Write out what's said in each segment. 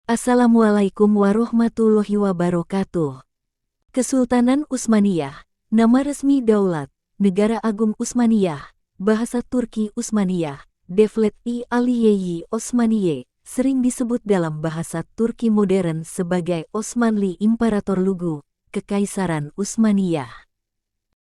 Assalamualaikum warahmatullahi wabarakatuh. Kesultanan Utsmaniyah, nama resmi Daulat, Negara Agung Utsmaniyah, bahasa Turki Utsmaniyah, Devlet-i Aliyeyi Osmaniye, sering disebut dalam bahasa Turki modern sebagai Osmanli Imparator Lugu, Kekaisaran Utsmaniyah.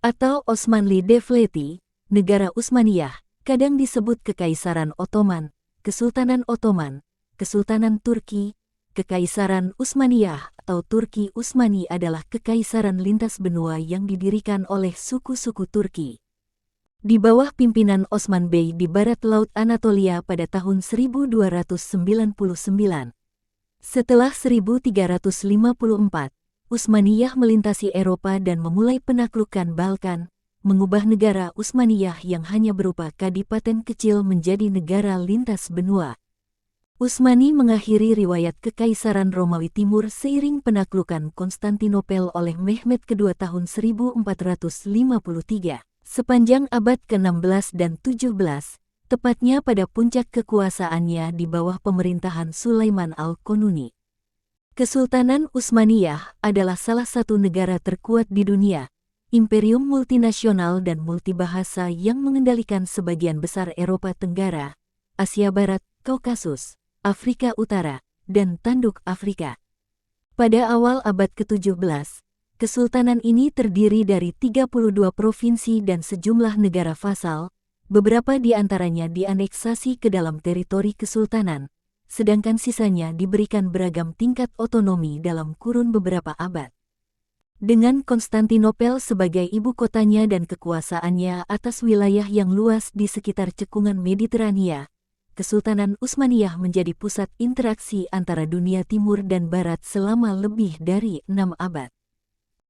Atau Osmanli Devleti, Negara Utsmaniyah, kadang disebut Kekaisaran Ottoman, Kesultanan Ottoman, Kesultanan Turki. Kekaisaran Utsmaniyah atau Turki Utsmani adalah kekaisaran lintas benua yang didirikan oleh suku-suku Turki di bawah pimpinan Osman Bey di barat laut Anatolia pada tahun 1299. Setelah 1354, Utsmaniyah melintasi Eropa dan memulai penaklukan Balkan, mengubah negara Utsmaniyah yang hanya berupa kadipaten kecil menjadi negara lintas benua. Utsmani mengakhiri riwayat Kekaisaran Romawi Timur seiring penaklukan Konstantinopel oleh Mehmed II tahun 1453. Sepanjang abad ke-16 dan 17, tepatnya pada puncak kekuasaannya di bawah pemerintahan Sulaiman Al-Qanuni. Kesultanan Utsmaniyah adalah salah satu negara terkuat di dunia, imperium multinasional dan multibahasa yang mengendalikan sebagian besar Eropa Tenggara, Asia Barat, Kaukasus, Afrika Utara, dan Tanduk Afrika. Pada awal abad ke-17, kesultanan ini terdiri dari 32 provinsi dan sejumlah negara vasal, beberapa di antaranya dianeksasi ke dalam teritori kesultanan, sedangkan sisanya diberikan beragam tingkat otonomi dalam kurun beberapa abad. Dengan Konstantinopel sebagai ibu kotanya dan kekuasaannya atas wilayah yang luas di sekitar cekungan Mediterania, Kesultanan Utsmaniyah menjadi pusat interaksi antara dunia timur dan barat selama lebih dari 6 abad.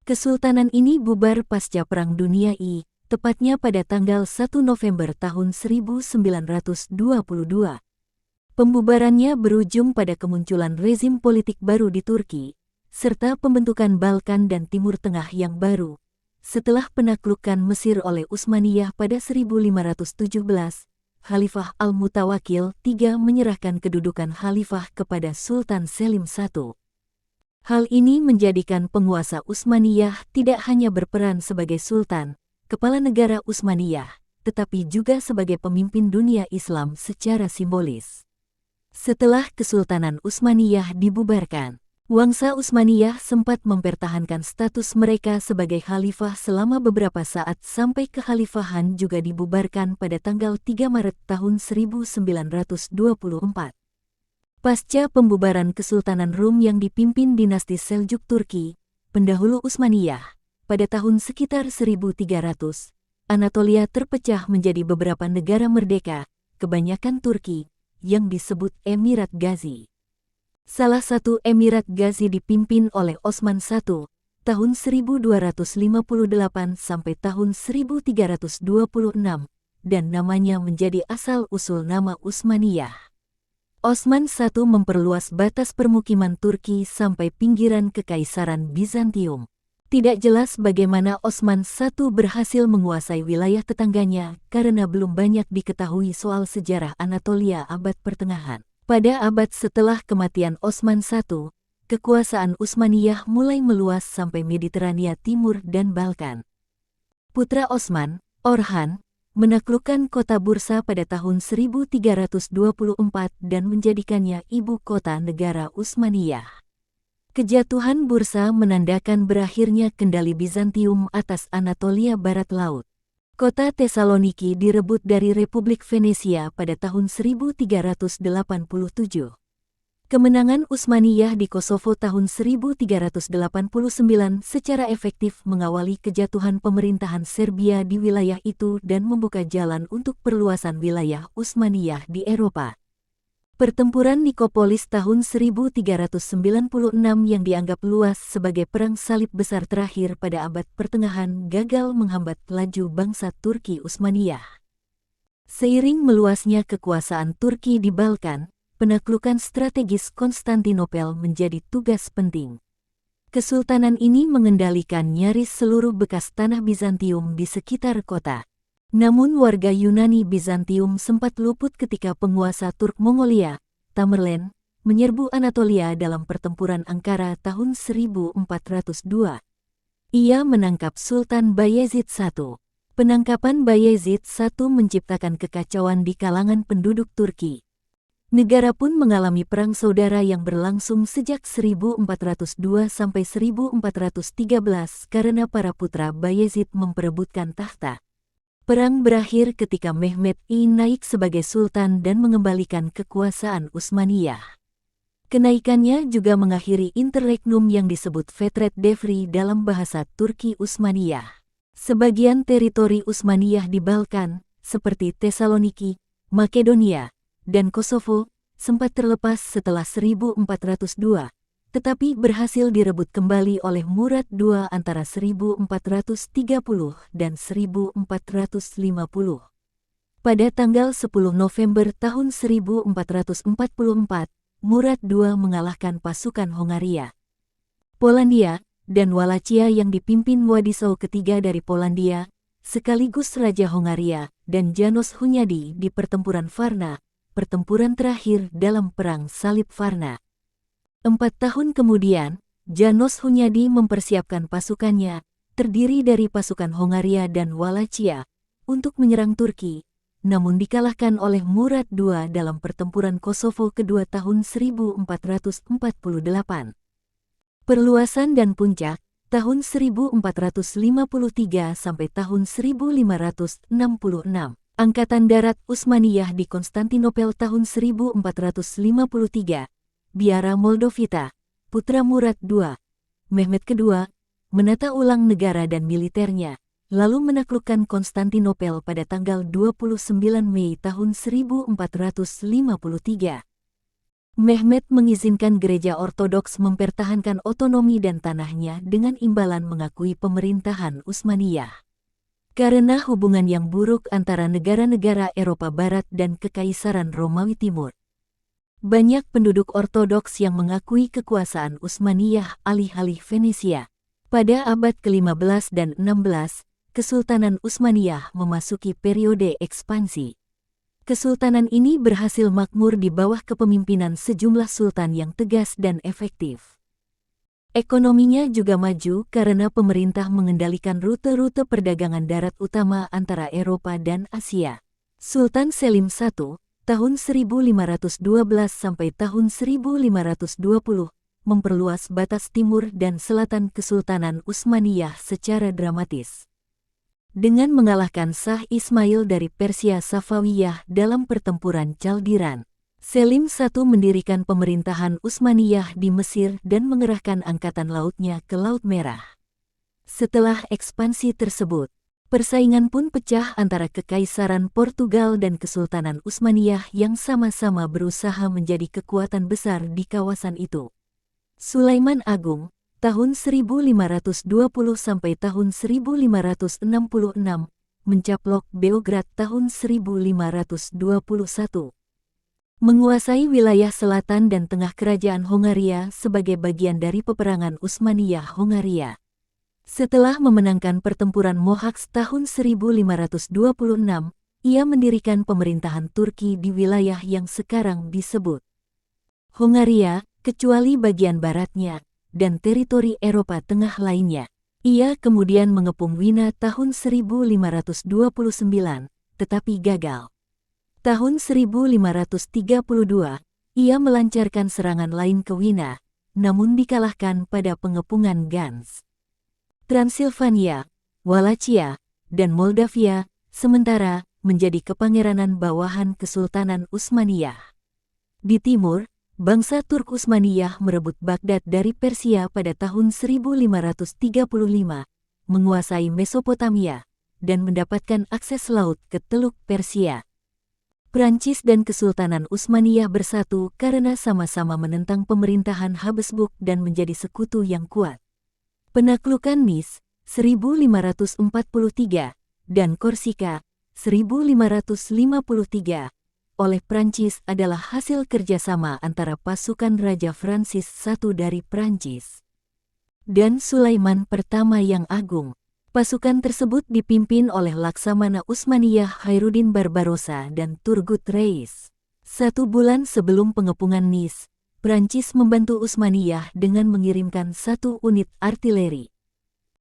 Kesultanan ini bubar pasca Perang Dunia I, tepatnya pada tanggal 1 November tahun 1922. Pembubarannya berujung pada kemunculan rezim politik baru di Turki, serta pembentukan Balkan dan Timur Tengah yang baru. Setelah penaklukan Mesir oleh Utsmaniyah pada 1517, Khalifah Al-Mutawakil III menyerahkan kedudukan khalifah kepada Sultan Selim I. Hal ini menjadikan penguasa Utsmaniyah tidak hanya berperan sebagai sultan, kepala negara Utsmaniyah, tetapi juga sebagai pemimpin dunia Islam secara simbolis. Setelah Kesultanan Utsmaniyah dibubarkan, Wangsa Utsmaniyah sempat mempertahankan status mereka sebagai khalifah selama beberapa saat sampai kekhalifahan juga dibubarkan pada tanggal 3 Maret tahun 1924. Pasca pembubaran Kesultanan Rum yang dipimpin dinasti Seljuk Turki, pendahulu Utsmaniyah, pada tahun sekitar 1300, Anatolia terpecah menjadi beberapa negara merdeka, kebanyakan Turki, yang disebut Emirat Gazi. Salah satu Emirat Gazi dipimpin oleh Osman I, tahun 1258 sampai tahun 1326, dan namanya menjadi asal-usul nama Utsmaniyah. Osman I memperluas batas permukiman Turki sampai pinggiran Kekaisaran Bizantium. Tidak jelas bagaimana Osman I berhasil menguasai wilayah tetangganya karena belum banyak diketahui soal sejarah Anatolia abad pertengahan. Pada abad setelah kematian Osman I, kekuasaan Utsmaniyah mulai meluas sampai Mediterania Timur dan Balkan. Putra Osman, Orhan, menaklukkan kota Bursa pada tahun 1324 dan menjadikannya ibu kota negara Utsmaniyah. Kejatuhan Bursa menandakan berakhirnya kendali Bizantium atas Anatolia Barat Laut. Kota Tesaloniki direbut dari Republik Venesia pada tahun 1387. Kemenangan Utsmaniyah di Kosovo tahun 1389 secara efektif mengawali kejatuhan pemerintahan Serbia di wilayah itu dan membuka jalan untuk perluasan wilayah Utsmaniyah di Eropa. Pertempuran Nikopolis tahun 1396 yang dianggap luas sebagai perang salib besar terakhir pada abad pertengahan gagal menghambat laju bangsa Turki Utsmaniyah. Seiring meluasnya kekuasaan Turki di Balkan, penaklukan strategis Konstantinopel menjadi tugas penting. Kesultanan ini mengendalikan nyaris seluruh bekas tanah Bizantium di sekitar kota. Namun warga Yunani Bizantium sempat luput ketika penguasa Turk Mongolia, Tamerlan, menyerbu Anatolia dalam pertempuran Ankara tahun 1402. Ia menangkap Sultan Bayezid I. Penangkapan Bayezid I menciptakan kekacauan di kalangan penduduk Turki. Negara pun mengalami perang saudara yang berlangsung sejak 1402 sampai 1413 karena para putra Bayezid memperebutkan tahta. Perang berakhir ketika Mehmed I naik sebagai sultan dan mengembalikan kekuasaan Utsmaniyah. Kenaikannya juga mengakhiri interregnum yang disebut Fetret Devri dalam bahasa Turki Utsmaniyah. Sebagian teritori Utsmaniyah di Balkan, seperti Tesaloniki, Makedonia, dan Kosovo, sempat terlepas setelah 1402, tetapi berhasil direbut kembali oleh Murad II antara 1430 dan 1450. Pada tanggal 10 November tahun 1444, Murad II mengalahkan pasukan Hongaria, Polandia, dan Wallachia yang dipimpin Władysław III dari Polandia, sekaligus Raja Hongaria, dan János Hunyadi di pertempuran Varna, pertempuran terakhir dalam Perang Salib Varna. 4 tahun kemudian, János Hunyadi mempersiapkan pasukannya, terdiri dari pasukan Hongaria dan Wallachia, untuk menyerang Turki, namun dikalahkan oleh Murad II dalam pertempuran Kosovo kedua tahun 1448. Perluasan dan puncak, tahun 1453 sampai tahun 1566. Angkatan Darat Utsmaniyah di Konstantinopel tahun 1453, biara Moldovita, putra Murad II, Mehmed II, menata ulang negara dan militernya, lalu menaklukkan Konstantinopel pada tanggal 29 Mei tahun 1453. Mehmed mengizinkan gereja ortodoks mempertahankan otonomi dan tanahnya dengan imbalan mengakui pemerintahan Utsmaniyah. Karena hubungan yang buruk antara negara-negara Eropa Barat dan Kekaisaran Romawi Timur, banyak penduduk ortodoks yang mengakui kekuasaan Utsmaniyah alih-alih Venesia. Pada abad ke-15 dan 16, Kesultanan Utsmaniyah memasuki periode ekspansi. Kesultanan ini berhasil makmur di bawah kepemimpinan sejumlah sultan yang tegas dan efektif. Ekonominya juga maju karena pemerintah mengendalikan rute-rute perdagangan darat utama antara Eropa dan Asia. Sultan Selim I, tahun 1512 sampai tahun 1520, memperluas batas timur dan selatan Kesultanan Utsmaniyah secara dramatis. Dengan mengalahkan Shah Ismail dari Persia Safawiyah dalam pertempuran Chaldiran, Selim I mendirikan pemerintahan Utsmaniyah di Mesir dan mengerahkan angkatan lautnya ke Laut Merah. Setelah ekspansi tersebut, persaingan pun pecah antara Kekaisaran Portugal dan Kesultanan Utsmaniyah yang sama-sama berusaha menjadi kekuatan besar di kawasan itu. Sulaiman Agung, tahun 1520 sampai tahun 1566, mencaplok Beograd tahun 1521. Menguasai wilayah selatan dan tengah kerajaan Hongaria sebagai bagian dari peperangan Utsmaniyah-Hongaria. Setelah memenangkan pertempuran Mohacs tahun 1526, ia mendirikan pemerintahan Turki di wilayah yang sekarang disebut Hongaria, kecuali bagian baratnya, dan teritori Eropa Tengah lainnya. Ia kemudian mengepung Wina tahun 1529, tetapi gagal. Tahun 1532, ia melancarkan serangan lain ke Wina, namun dikalahkan pada pengepungan Gans. Transilvania, Wallachia, dan Moldavia, sementara, menjadi kepangeranan bawahan Kesultanan Utsmaniyah. Di timur, bangsa Turk Utsmaniyah merebut Baghdad dari Persia pada tahun 1535, menguasai Mesopotamia, dan mendapatkan akses laut ke Teluk Persia. Prancis dan Kesultanan Utsmaniyah bersatu karena sama-sama menentang pemerintahan Habsburg dan menjadi sekutu yang kuat. Penaklukan Nice, 1543, dan Korsika, 1553, oleh Prancis adalah hasil kerjasama antara pasukan Raja Francis I dari Prancis dan Sulaiman I yang agung. Pasukan tersebut dipimpin oleh Laksamana Utsmaniyah Khairuddin Barbarossa dan Turgut Reis. 1 bulan sebelum pengepungan Nice, Prancis membantu Utsmaniyah dengan mengirimkan 1 unit artileri.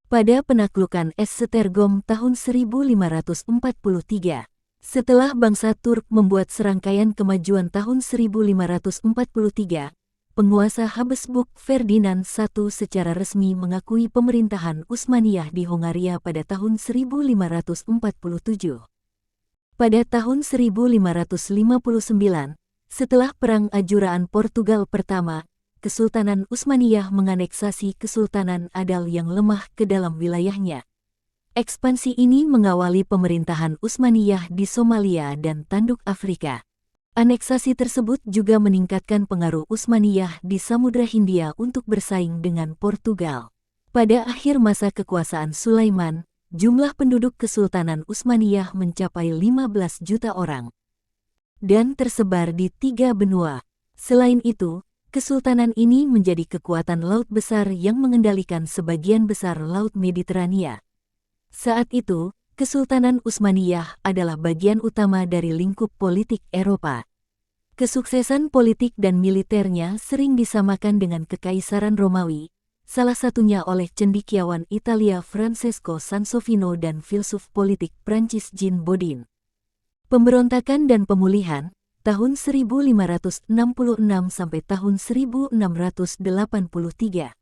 Pada penaklukan Esztergom tahun 1543, setelah bangsa Turk membuat serangkaian kemajuan tahun 1543, penguasa Habsburg Ferdinand I secara resmi mengakui pemerintahan Utsmaniyah di Hongaria pada tahun 1547. Pada tahun 1559, setelah Perang Ajuran Portugal pertama, Kesultanan Utsmaniyah menganeksasi Kesultanan Adal yang lemah ke dalam wilayahnya. Ekspansi ini mengawali pemerintahan Utsmaniyah di Somalia dan Tanduk Afrika. Aneksasi tersebut juga meningkatkan pengaruh Utsmaniyah di Samudra Hindia untuk bersaing dengan Portugal. Pada akhir masa kekuasaan Sulaiman, jumlah penduduk Kesultanan Utsmaniyah mencapai 15 juta orang dan tersebar di 3 benua. Selain itu, Kesultanan ini menjadi kekuatan laut besar yang mengendalikan sebagian besar Laut Mediterania. Saat itu, Kesultanan Utsmaniyah adalah bagian utama dari lingkup politik Eropa. Kesuksesan politik dan militernya sering disamakan dengan Kekaisaran Romawi, salah satunya oleh cendekiawan Italia Francesco Sansovino dan filsuf politik Prancis Jean Bodin. Pemberontakan dan pemulihan tahun 1566 sampai tahun 1683.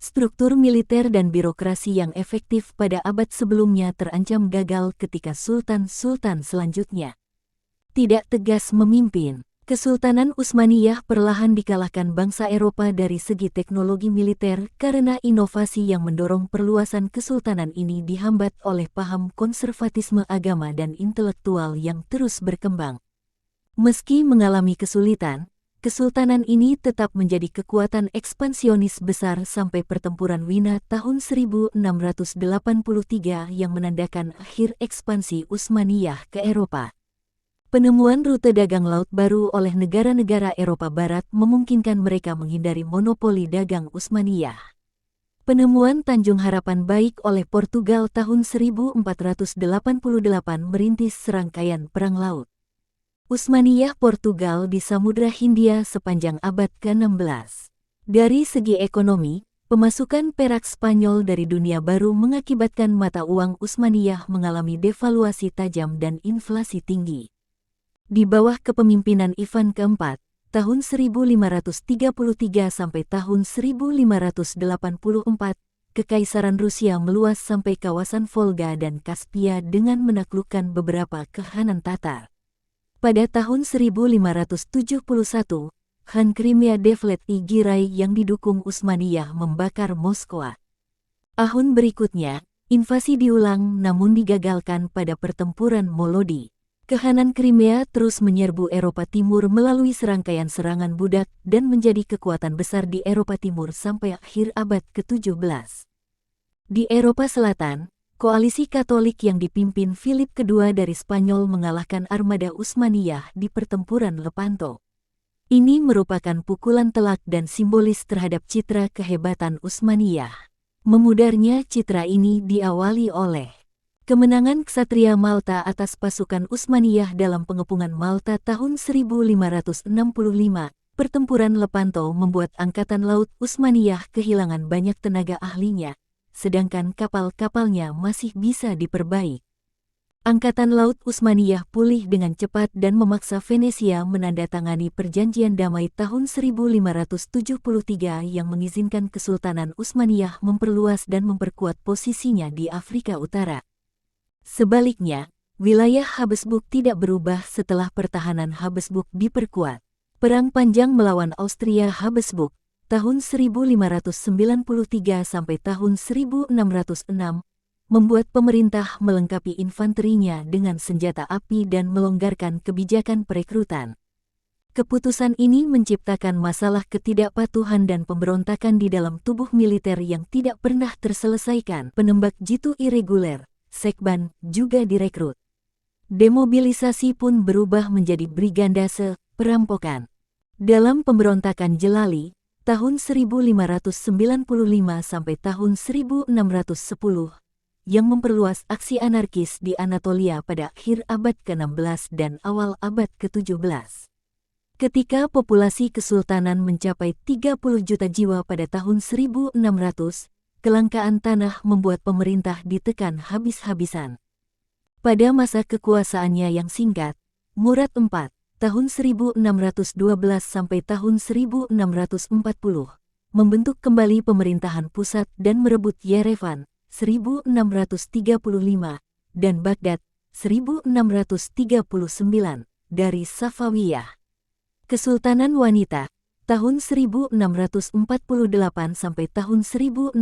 Struktur militer dan birokrasi yang efektif pada abad sebelumnya terancam gagal ketika sultan-sultan selanjutnya tidak tegas memimpin. Kesultanan Utsmaniyah perlahan dikalahkan bangsa Eropa dari segi teknologi militer karena inovasi yang mendorong perluasan kesultanan ini dihambat oleh paham konservatisme agama dan intelektual yang terus berkembang. Meski mengalami kesulitan, kesultanan ini tetap menjadi kekuatan ekspansionis besar sampai pertempuran Wina tahun 1683 yang menandakan akhir ekspansi Utsmaniyah ke Eropa. Penemuan rute dagang laut baru oleh negara-negara Eropa Barat memungkinkan mereka menghindari monopoli dagang Utsmaniyah. Penemuan Tanjung Harapan Baik oleh Portugal tahun 1488 merintis serangkaian perang laut Utsmaniyah Portugal di Samudra Hindia sepanjang abad ke-16. Dari segi ekonomi, pemasukan perak Spanyol dari dunia baru mengakibatkan mata uang Utsmaniyah mengalami devaluasi tajam dan inflasi tinggi. Di bawah kepemimpinan Ivan keempat, tahun 1533 sampai tahun 1584, Kekaisaran Rusia meluas sampai kawasan Volga dan Kaspia dengan menaklukkan beberapa khanan Tatar. Pada tahun 1571, Khan Crimea Devlet I Giray yang didukung Utsmaniyah membakar Moskwa. Tahun berikutnya, invasi diulang namun digagalkan pada pertempuran Molodi. Kekhanan Crimea terus menyerbu Eropa Timur melalui serangkaian serangan budak dan menjadi kekuatan besar di Eropa Timur sampai akhir abad ke-17. Di Eropa Selatan, koalisi Katolik yang dipimpin Philip II dari Spanyol mengalahkan armada Utsmaniyah di pertempuran Lepanto. Ini merupakan pukulan telak dan simbolis terhadap citra kehebatan Utsmaniyah. Memudarnya citra ini diawali oleh kemenangan ksatria Malta atas pasukan Utsmaniyah dalam pengepungan Malta tahun 1565. Pertempuran Lepanto membuat angkatan laut Utsmaniyah kehilangan banyak tenaga ahlinya, sedangkan kapal-kapalnya masih bisa diperbaiki. Angkatan Laut Utsmaniyah pulih dengan cepat dan memaksa Venesia menandatangani perjanjian damai tahun 1573 yang mengizinkan Kesultanan Utsmaniyah memperluas dan memperkuat posisinya di Afrika Utara. Sebaliknya, wilayah Habsburg tidak berubah setelah pertahanan Habsburg diperkuat. Perang panjang melawan Austria Habsburg tahun 1593 sampai tahun 1606, membuat pemerintah melengkapi infanterinya dengan senjata api dan melonggarkan kebijakan perekrutan. Keputusan ini menciptakan masalah ketidakpatuhan dan pemberontakan di dalam tubuh militer yang tidak pernah terselesaikan. Penembak jitu irreguler, sekban, juga direkrut. Demobilisasi pun berubah menjadi brigandase, perampokan. Dalam pemberontakan Jelali, tahun 1595 sampai tahun 1610, yang memperluas aksi anarkis di Anatolia pada akhir abad ke-16 dan awal abad ke-17. Ketika populasi kesultanan mencapai 30 juta jiwa pada tahun 1600, kelangkaan tanah membuat pemerintah ditekan habis-habisan. Pada masa kekuasaannya yang singkat, Murad IV, tahun 1612 sampai tahun 1640, membentuk kembali pemerintahan pusat dan merebut Yerevan, 1635, dan Baghdad, 1639, dari Safawiyah. Kesultanan Wanita, tahun 1648 sampai tahun 1656,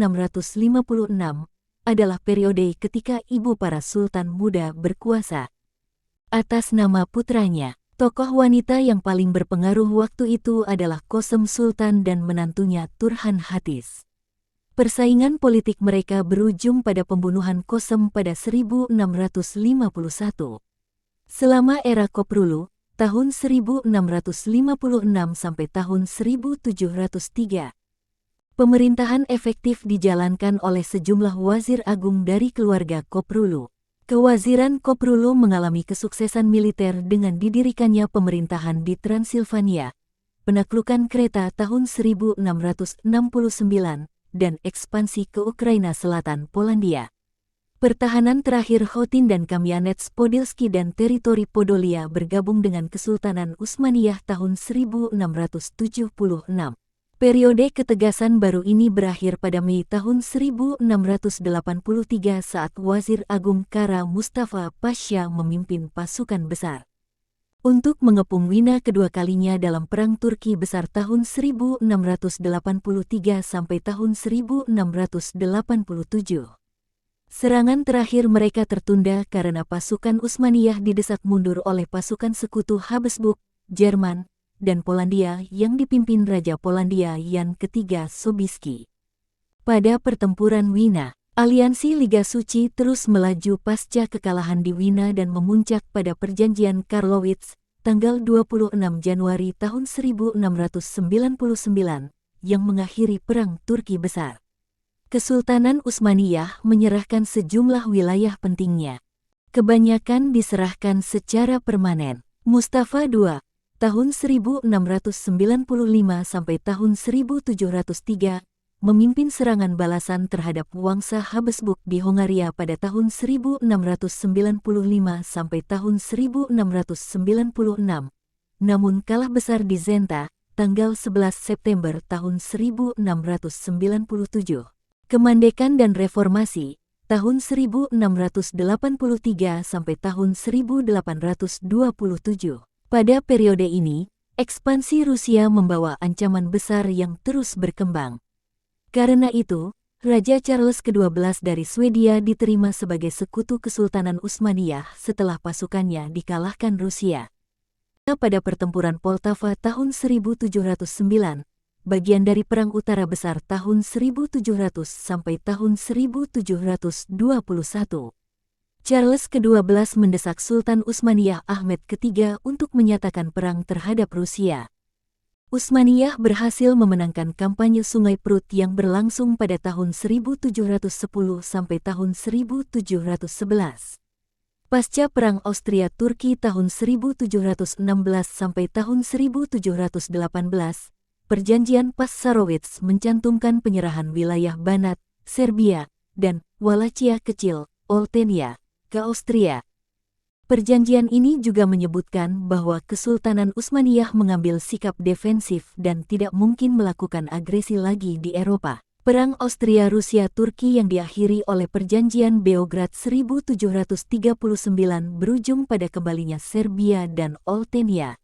adalah periode ketika ibu para sultan muda berkuasa. Atas nama putranya, tokoh wanita yang paling berpengaruh waktu itu adalah Qasem Sultan dan menantunya Turhan Hatis. Persaingan politik mereka berujung pada pembunuhan Qasem pada 1651. Selama era Koprulu, tahun 1656 sampai tahun 1703. Pemerintahan efektif dijalankan oleh sejumlah wazir agung dari keluarga Koprulu. Kewaziran Koprulu mengalami kesuksesan militer dengan didirikannya pemerintahan di Transilvania, penaklukan Kreta tahun 1669, dan ekspansi ke Ukraina Selatan Polandia. Pertahanan terakhir Khotin dan Kamianets Podilski dan teritori Podolia bergabung dengan Kesultanan Utsmaniyah tahun 1676. Periode ketegasan baru ini berakhir pada Mei tahun 1683 saat Wazir Agung Kara Mustafa Pasha memimpin pasukan besar untuk mengepung Wina kedua kalinya dalam Perang Turki Besar tahun 1683 sampai tahun 1687. Serangan terakhir mereka tertunda karena pasukan Utsmaniyah didesak mundur oleh pasukan sekutu Habsburg, Jerman, dan Polandia yang dipimpin Raja Polandia Jan III Sobieski. Pada pertempuran Wina, aliansi Liga Suci terus melaju pasca kekalahan di Wina dan memuncak pada Perjanjian Karlowitz, tanggal 26 Januari tahun 1699, yang mengakhiri Perang Turki Besar. Kesultanan Utsmaniyah menyerahkan sejumlah wilayah pentingnya. Kebanyakan diserahkan secara permanen. Mustafa II, tahun 1695 sampai tahun 1703, memimpin serangan balasan terhadap Wangsa Habsburg di Hongaria pada tahun 1695 sampai tahun 1696, namun kalah besar di Zenta, tanggal 11 September tahun 1697. Kemandekan dan Reformasi, tahun 1683 sampai tahun 1827. Pada periode ini, ekspansi Rusia membawa ancaman besar yang terus berkembang. Karena itu, Raja Charles ke-12 dari Swedia diterima sebagai sekutu Kesultanan Utsmaniyah setelah pasukannya dikalahkan Rusia. Pada pertempuran Poltava tahun 1709, bagian dari Perang Utara Besar tahun 1700 sampai tahun 1721. Charles ke-12 mendesak Sultan Utsmaniyah Ahmed III untuk menyatakan perang terhadap Rusia. Utsmaniyah berhasil memenangkan kampanye Sungai Prut yang berlangsung pada tahun 1710 sampai tahun 1711. Pasca Perang Austria-Turki tahun 1716 sampai tahun 1718, Perjanjian Passarowitz mencantumkan penyerahan wilayah Banat, Serbia, dan Wallachia Kecil, Oltenia, ke Austria. Perjanjian ini juga menyebutkan bahwa Kesultanan Utsmaniyah mengambil sikap defensif dan tidak mungkin melakukan agresi lagi di Eropa. Perang Austria-Rusia-Turki yang diakhiri oleh Perjanjian Beograd 1739 berujung pada kembalinya Serbia dan Oltenia.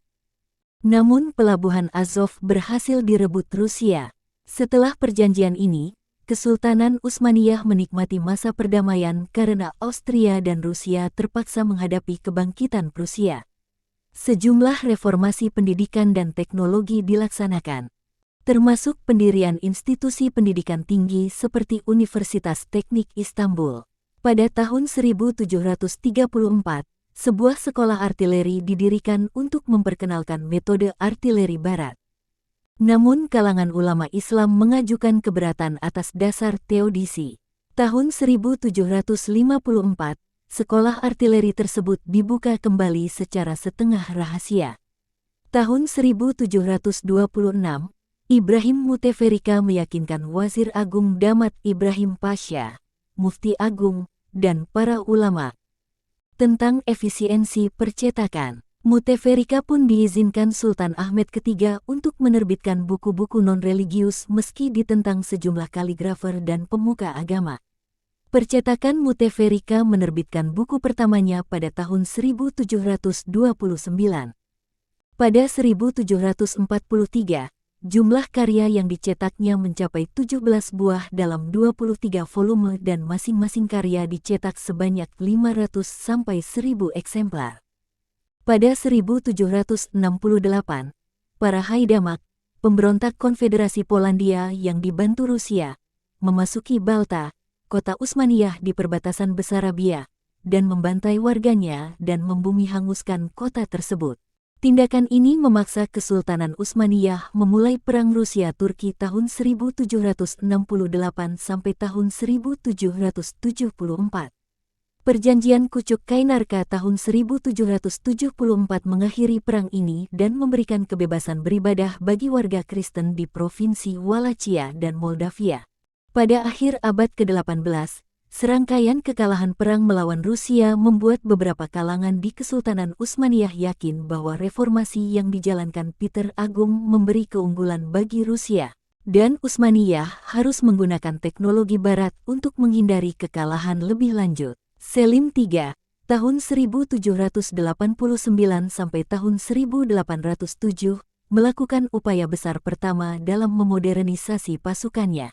Namun pelabuhan Azov berhasil direbut Rusia. Setelah perjanjian ini, Kesultanan Utsmaniyah menikmati masa perdamaian karena Austria dan Rusia terpaksa menghadapi kebangkitan Prusia. Sejumlah reformasi pendidikan dan teknologi dilaksanakan, termasuk pendirian institusi pendidikan tinggi seperti Universitas Teknik Istanbul. Pada tahun 1734, sebuah sekolah artileri didirikan untuk memperkenalkan metode artileri barat. Namun kalangan ulama Islam mengajukan keberatan atas dasar teodisi. Tahun 1754, sekolah artileri tersebut dibuka kembali secara setengah rahasia. Tahun 1726, Ibrahim Muteferrika meyakinkan Wazir Agung Damat Ibrahim Pasha, Mufti Agung, dan para ulama tentang efisiensi percetakan. Muteferrika pun diizinkan Sultan Ahmed III untuk menerbitkan buku-buku non-religius meski ditentang sejumlah kaligrafer dan pemuka agama. Percetakan Muteferrika menerbitkan buku pertamanya pada tahun 1729. Pada 1743, jumlah karya yang dicetaknya mencapai 17 buah dalam 23 volume dan masing-masing karya dicetak sebanyak 500 sampai 1000 eksemplar. Pada 1768, para Haidamak, pemberontak Konfederasi Polandia yang dibantu Rusia, memasuki Balta, kota Utsmaniyah di perbatasan Besarabia, dan membantai warganya dan membumi hanguskan kota tersebut. Tindakan ini memaksa Kesultanan Utsmaniyah memulai Perang Rusia-Turki tahun 1768 sampai tahun 1774. Perjanjian Kucuk Kainarka tahun 1774 mengakhiri perang ini dan memberikan kebebasan beribadah bagi warga Kristen di Provinsi Wallachia dan Moldavia. Pada akhir abad ke-18, serangkaian kekalahan perang melawan Rusia membuat beberapa kalangan di Kesultanan Utsmaniyah yakin bahwa reformasi yang dijalankan Peter Agung memberi keunggulan bagi Rusia, dan Utsmaniyah harus menggunakan teknologi barat untuk menghindari kekalahan lebih lanjut. Selim III, tahun 1789 sampai tahun 1807, melakukan upaya besar pertama dalam memodernisasi pasukannya.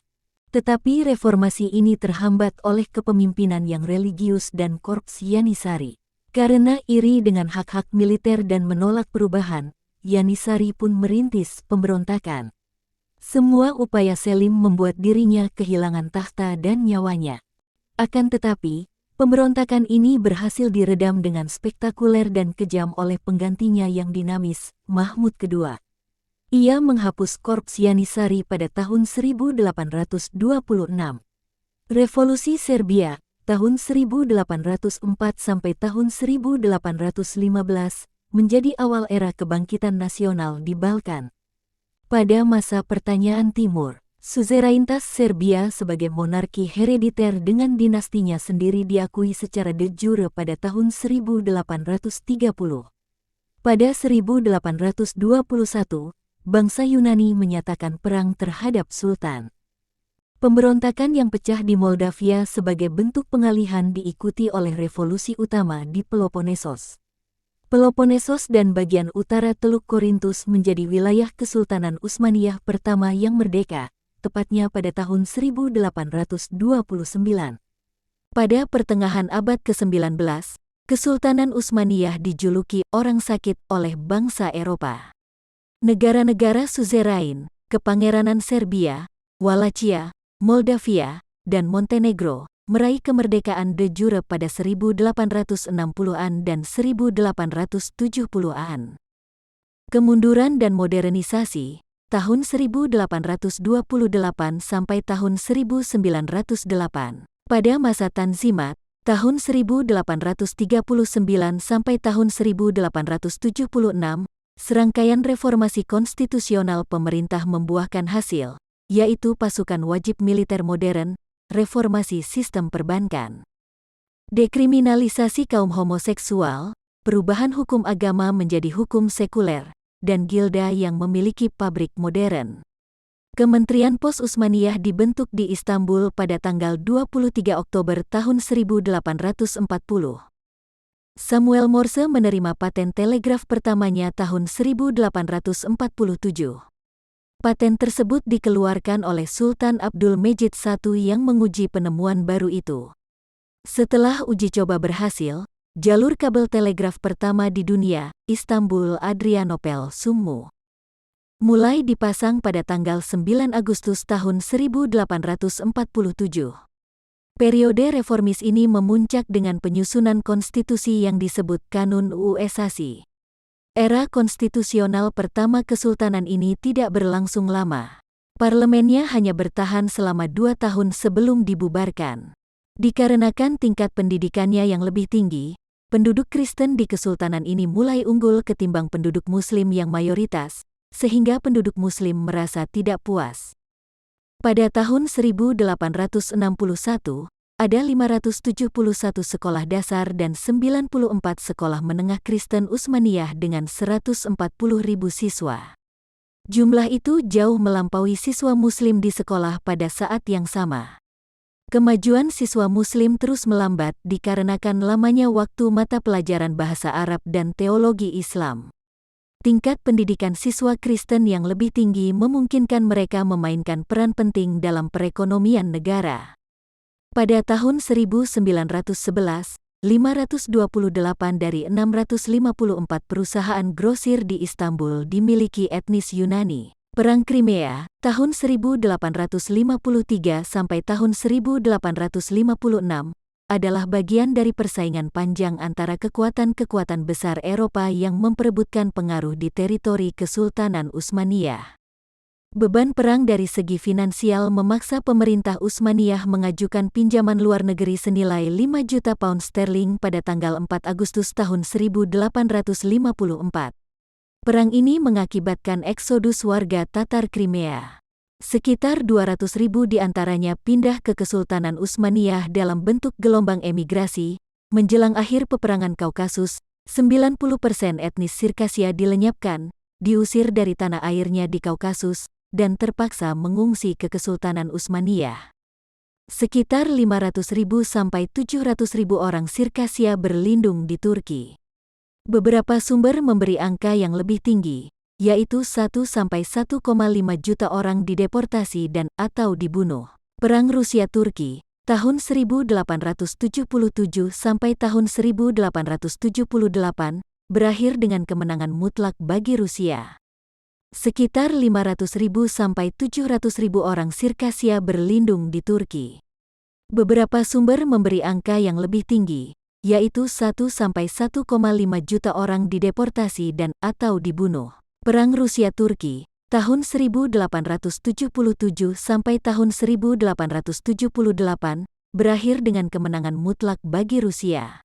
Tetapi reformasi ini terhambat oleh kepemimpinan yang religius dan korps Yanisari. Karena iri dengan hak-hak militer dan menolak perubahan, Yanisari pun merintis pemberontakan. Semua upaya Selim membuat dirinya kehilangan tahta dan nyawanya. Akan tetapi, pemberontakan ini berhasil diredam dengan spektakuler dan kejam oleh penggantinya yang dinamis, Mahmud II. Ia menghapus korps Yanisari pada tahun 1826. Revolusi Serbia, tahun 1804 sampai tahun 1815, menjadi awal era kebangkitan nasional di Balkan. Pada masa Pertanyaan Timur, suzerainitas Serbia sebagai monarki herediter dengan dinastinya sendiri diakui secara de jure pada tahun 1830. Pada 1821, bangsa Yunani menyatakan perang terhadap Sultan. Pemberontakan yang pecah di Moldavia sebagai bentuk pengalihan diikuti oleh revolusi utama di Peloponnesos. Peloponnesos dan bagian utara Teluk Korintus menjadi wilayah Kesultanan Utsmaniyah pertama yang merdeka, tepatnya pada tahun 1829. Pada pertengahan abad ke-19, Kesultanan Utsmaniyah dijuluki orang sakit oleh bangsa Eropa. Negara-negara suzerain, Kepangeranan Serbia, Wallachia, Moldavia, dan Montenegro meraih kemerdekaan de jure pada 1860-an dan 1870-an. Kemunduran dan modernisasi, tahun 1828 sampai tahun 1908. Pada masa Tanzimat, tahun 1839 sampai tahun 1876, serangkaian reformasi konstitusional pemerintah membuahkan hasil, yaitu pasukan wajib militer modern, reformasi sistem perbankan, dekriminalisasi kaum homoseksual, perubahan hukum agama menjadi hukum sekuler, dan gilda yang memiliki pabrik modern. Kementerian Pos Utsmaniyah dibentuk di Istanbul pada tanggal 23 Oktober tahun 1840. Samuel Morse menerima paten telegraf pertamanya tahun 1847. Paten tersebut dikeluarkan oleh Sultan Abdul Mejid I yang menguji penemuan baru itu. Setelah uji coba berhasil, jalur kabel telegraf pertama di dunia, Istanbul-Adrianopel Summu, mulai dipasang pada tanggal 9 Agustus tahun 1847. Periode reformis ini memuncak dengan penyusunan konstitusi yang disebut Kanun Uesasi. Era konstitusional pertama kesultanan ini tidak berlangsung lama. Parlemennya hanya bertahan selama 2 tahun sebelum dibubarkan. Dikarenakan tingkat pendidikannya yang lebih tinggi, penduduk Kristen di kesultanan ini mulai unggul ketimbang penduduk Muslim yang mayoritas, sehingga penduduk Muslim merasa tidak puas. Pada tahun 1861, ada 571 sekolah dasar dan 94 sekolah menengah Kristen Utsmaniyah dengan 140.000 siswa. Jumlah itu jauh melampaui siswa Muslim di sekolah pada saat yang sama. Kemajuan siswa Muslim terus melambat dikarenakan lamanya waktu mata pelajaran bahasa Arab dan teologi Islam. Tingkat pendidikan siswa Kristen yang lebih tinggi memungkinkan mereka memainkan peran penting dalam perekonomian negara. Pada tahun 1911, 528 dari 654 perusahaan grosir di Istanbul dimiliki etnis Yunani. Perang Crimea, tahun 1853 sampai tahun 1856, adalah bagian dari persaingan panjang antara kekuatan-kekuatan besar Eropa yang memperebutkan pengaruh di teritori Kesultanan Utsmaniyah. Beban perang dari segi finansial memaksa pemerintah Utsmaniyah mengajukan pinjaman luar negeri senilai 5 juta pound sterling pada tanggal 4 Agustus tahun 1854. Perang ini mengakibatkan eksodus warga Tatar Crimea. Sekitar 200.000 di antaranya pindah ke Kesultanan Utsmaniyah dalam bentuk gelombang emigrasi. Menjelang akhir peperangan Kaukasus, 90% etnis Sirkasia dilenyapkan, diusir dari tanah airnya di Kaukasus, dan terpaksa mengungsi ke Kesultanan Utsmaniyah. Sekitar 500.000 sampai 700.000 orang Sirkasia berlindung di Turki. Beberapa sumber memberi angka yang lebih tinggi, yaitu 1 sampai 1,5 juta orang dideportasi dan atau dibunuh. Perang Rusia-Turki, tahun 1877 sampai tahun 1878, berakhir dengan kemenangan mutlak bagi Rusia. Sekitar 500.000 sampai 700.000 orang Sirkasia berlindung di Turki. Beberapa sumber memberi angka yang lebih tinggi, yaitu 1 sampai 1,5 juta orang dideportasi dan atau dibunuh. Perang Rusia-Turki, tahun 1877 sampai tahun 1878, berakhir dengan kemenangan mutlak bagi Rusia.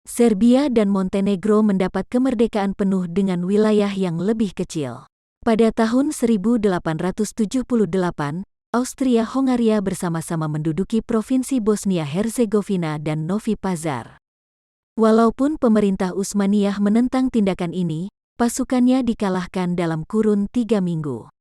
Serbia dan Montenegro mendapat kemerdekaan penuh dengan wilayah yang lebih kecil. Pada tahun 1878, Austria-Hongaria bersama-sama menduduki provinsi Bosnia-Herzegovina dan Novi Pazar. Walaupun pemerintah Utsmaniyah menentang tindakan ini, pasukannya dikalahkan dalam kurun 3 minggu.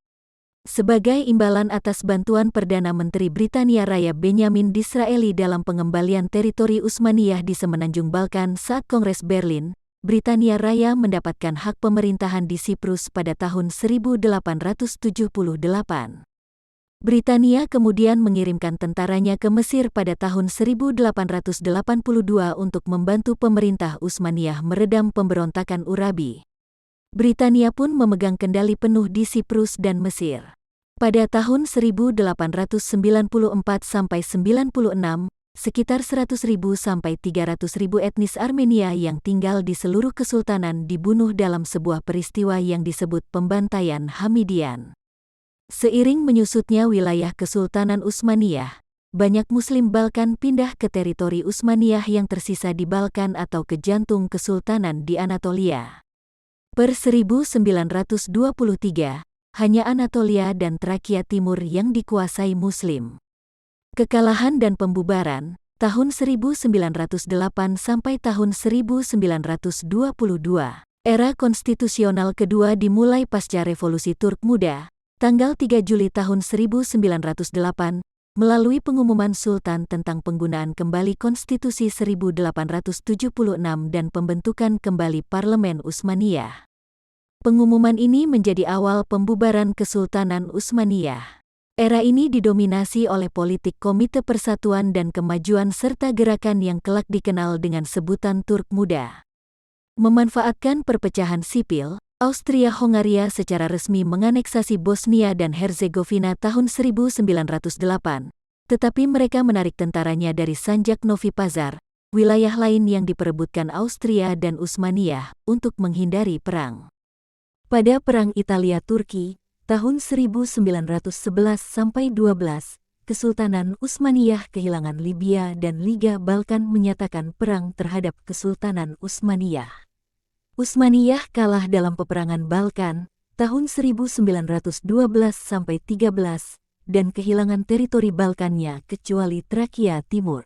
Sebagai imbalan atas bantuan Perdana Menteri Britania Raya Benjamin Disraeli dalam pengembalian teritori Utsmaniyah di semenanjung Balkan saat Kongres Berlin, Britania Raya mendapatkan hak pemerintahan di Siprus pada tahun 1878. Britania kemudian mengirimkan tentaranya ke Mesir pada tahun 1882 untuk membantu pemerintah Utsmaniyah meredam pemberontakan Urabi. Britania pun memegang kendali penuh di Siprus dan Mesir. Pada tahun 1894 sampai 96, sekitar 100.000 sampai 300.000 etnis Armenia yang tinggal di seluruh kesultanan dibunuh dalam sebuah peristiwa yang disebut pembantaian Hamidian. Seiring menyusutnya wilayah Kesultanan Utsmaniyah, banyak Muslim Balkan pindah ke teritori Utsmaniyah yang tersisa di Balkan atau ke jantung Kesultanan di Anatolia. Per 1923, hanya Anatolia dan Trakia Timur yang dikuasai Muslim. Kekalahan dan pembubaran, tahun 1908 sampai tahun 1922. Era konstitusional kedua dimulai pasca Revolusi Turk Muda, tanggal 3 Juli tahun 1908, melalui pengumuman Sultan tentang penggunaan kembali Konstitusi 1876 dan pembentukan kembali Parlemen Utsmaniyah. Pengumuman ini menjadi awal pembubaran Kesultanan Utsmaniyah. Era ini didominasi oleh politik Komite Persatuan dan Kemajuan serta gerakan yang kelak dikenal dengan sebutan Turk Muda. Memanfaatkan perpecahan sipil, Austria-Hongaria secara resmi menganeksasi Bosnia dan Herzegovina tahun 1908, tetapi mereka menarik tentaranya dari Sanjak Novi Pazar, wilayah lain yang diperebutkan Austria dan Utsmaniyah, untuk menghindari perang. Pada Perang Italia-Turki, tahun 1911-12, Kesultanan Utsmaniyah kehilangan Libya dan Liga Balkan menyatakan perang terhadap Kesultanan Utsmaniyah. Utsmaniyah kalah dalam peperangan Balkan tahun 1912-13 dan kehilangan teritori Balkannya kecuali Trakia Timur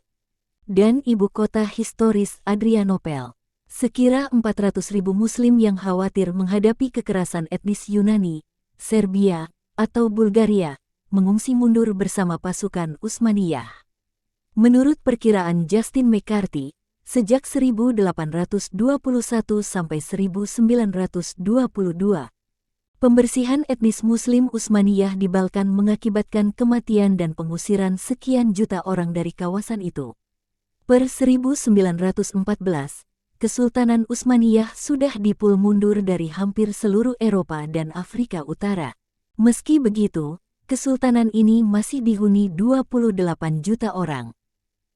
dan ibu kota historis Adrianopel. Sekira 400.000 Muslim yang khawatir menghadapi kekerasan etnis Yunani, Serbia, atau Bulgaria, mengungsi mundur bersama pasukan Utsmaniyah. Menurut perkiraan Justin McCarthy, sejak 1821 sampai 1922, pembersihan etnis Muslim Utsmaniyah di Balkan mengakibatkan kematian dan pengusiran sekian juta orang dari kawasan itu. Per 1914, Kesultanan Utsmaniyah sudah dipul mundur dari hampir seluruh Eropa dan Afrika Utara. Meski begitu, kesultanan ini masih dihuni 28 juta orang.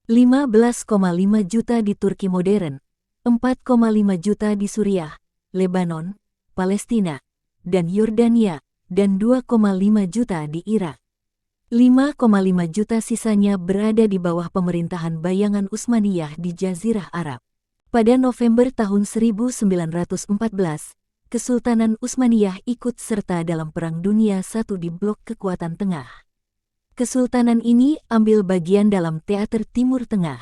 15,5 juta di Turki modern, 4,5 juta di Suriah, Lebanon, Palestina, dan Yordania, dan 2,5 juta di Irak. 5,5 juta sisanya berada di bawah pemerintahan bayangan Utsmaniyah di Jazirah Arab. Pada November tahun 1914, Kesultanan Utsmaniyah ikut serta dalam Perang Dunia I di blok kekuatan tengah. Kesultanan ini ambil bagian dalam teater Timur Tengah.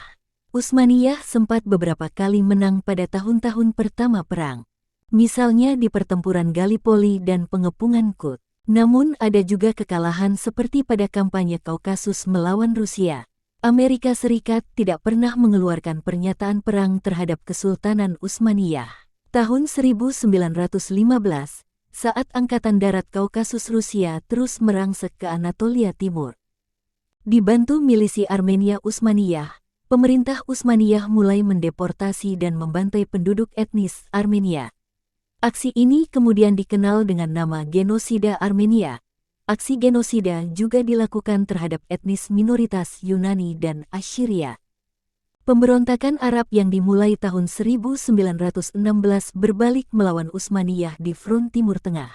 Utsmaniyah sempat beberapa kali menang pada tahun-tahun pertama perang. Misalnya di pertempuran Gallipoli dan pengepungan Kut. Namun ada juga kekalahan seperti pada kampanye Kaukasus melawan Rusia. Amerika Serikat tidak pernah mengeluarkan pernyataan perang terhadap Kesultanan Utsmaniyah. Tahun 1915, saat Angkatan Darat Kaukasus Rusia terus merangsek ke Anatolia Timur. Dibantu milisi Armenia Utsmaniyah, pemerintah Utsmaniyah mulai mendeportasi dan membantai penduduk etnis Armenia. Aksi ini kemudian dikenal dengan nama Genosida Armenia. Aksi genosida juga dilakukan terhadap etnis minoritas Yunani dan Assyria. Pemberontakan Arab yang dimulai tahun 1916 berbalik melawan Utsmaniyah di front Timur Tengah.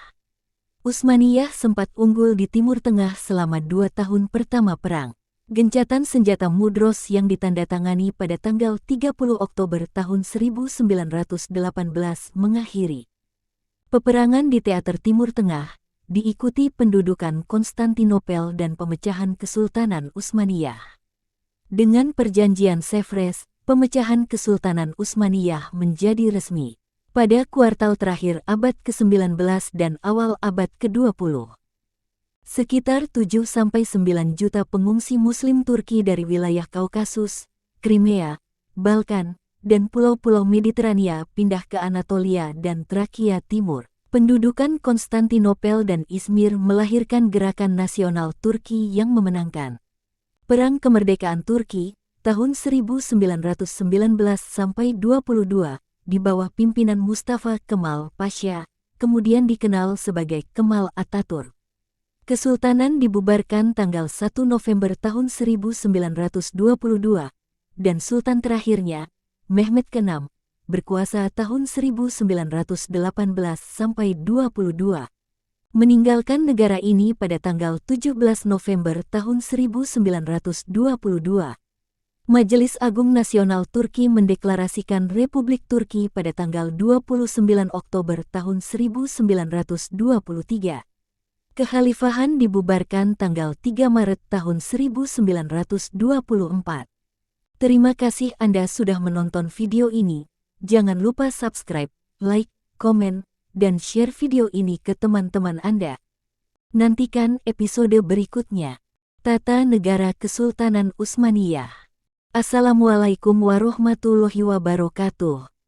Utsmaniyah sempat unggul di Timur Tengah selama 2 tahun pertama perang. Gencatan senjata Mudros yang ditandatangani pada tanggal 30 Oktober tahun 1918 mengakhiri peperangan di teater Timur Tengah, diikuti pendudukan Konstantinopel dan pemecahan Kesultanan Utsmaniyah. Dengan perjanjian Sevres, pemecahan Kesultanan Utsmaniyah menjadi resmi pada kuartal terakhir abad ke-19 dan awal abad ke-20. Sekitar 7-9 juta pengungsi Muslim Turki dari wilayah Kaukasus, Crimea, Balkan, dan pulau-pulau Mediterania pindah ke Anatolia dan Trakia Timur. Pendudukan Konstantinopel dan Izmir melahirkan gerakan nasional Turki yang memenangkan Perang Kemerdekaan Turki tahun 1919-22 di bawah pimpinan Mustafa Kemal Pasha, kemudian dikenal sebagai Kemal Atatürk. Kesultanan dibubarkan tanggal 1 November tahun 1922 dan sultan terakhirnya, Mehmet ke-6, berkuasa tahun 1918-22. Meninggalkan negara ini pada tanggal 17 November tahun 1922. Majelis Agung Nasional Turki mendeklarasikan Republik Turki pada tanggal 29 Oktober tahun 1923. Kekhalifahan dibubarkan tanggal 3 Maret tahun 1924. Terima kasih Anda sudah menonton video ini. Jangan lupa subscribe, like, komen, dan share video ini ke teman-teman Anda. Nantikan episode berikutnya. Tata Negara Kesultanan Utsmaniyah. Assalamualaikum warahmatullahi wabarakatuh.